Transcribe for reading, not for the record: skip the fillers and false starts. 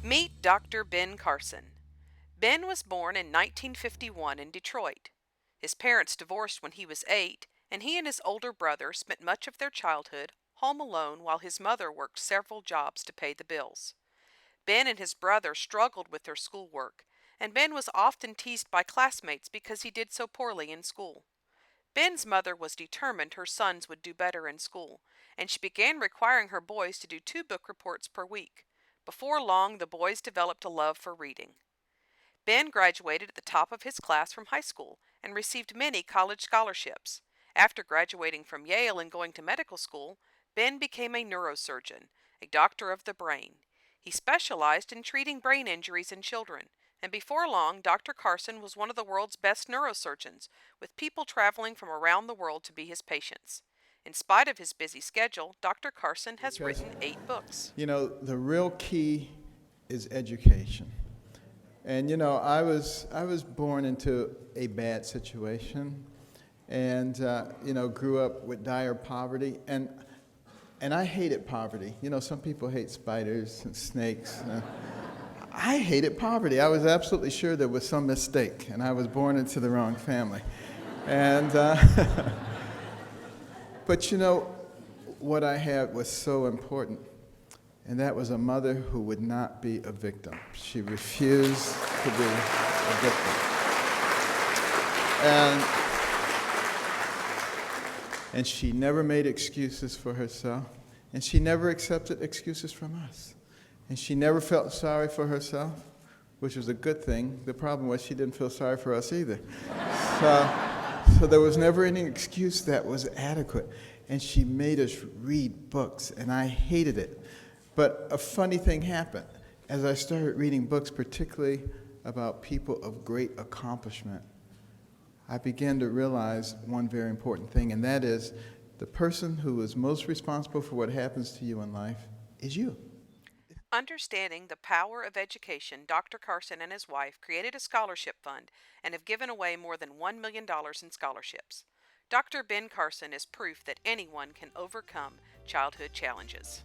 Meet Dr. Ben Carson. Ben was born in 1951 in Detroit. His parents divorced when he was 8, and he and his older brother spent much of their childhood home alone while his mother worked several jobs to pay the bills. Ben and his brother struggled with their schoolwork, and Ben was often teased by classmates because he did so poorly in school. Ben's mother was determined her sons would do better in school, and she began requiring her boys to do 2 book reports per week. Before long, the boys developed a love for reading. Ben graduated at the top of his class from high school and received many college scholarships. After graduating from Yale and going to medical school, Ben became a neurosurgeon, a doctor of the brain. He specialized in treating brain injuries in children, and before long, Dr. Carson was one of the world's best neurosurgeons, with people traveling from around the world to be his patients. In spite of his busy schedule, Dr. Carson has Because, written 8 books. the real key is education. And, I was born into a bad situation and, grew up with dire poverty. And I hated poverty. Some people hate spiders and snakes. I hated poverty. I was absolutely sure there was some mistake, and I was born into the wrong family. And, but what I had was so important, and that was a mother who would not be a victim. She refused to be a victim. And she never made excuses for herself, and she never accepted excuses from us. And she never felt sorry for herself, which was a good thing. The problem was she didn't feel sorry for us either. So there was never any excuse that was adequate. And she made us read books, and I hated it. But a funny thing happened. As I started reading books, particularly about people of great accomplishment, I began to realize one very important thing, and that is the person who is most responsible for what happens to you in life is you. Understanding the power of education, Dr. Carson and his wife created a scholarship fund and have given away more than $1 million in scholarships. Dr. Ben Carson is proof that anyone can overcome childhood challenges.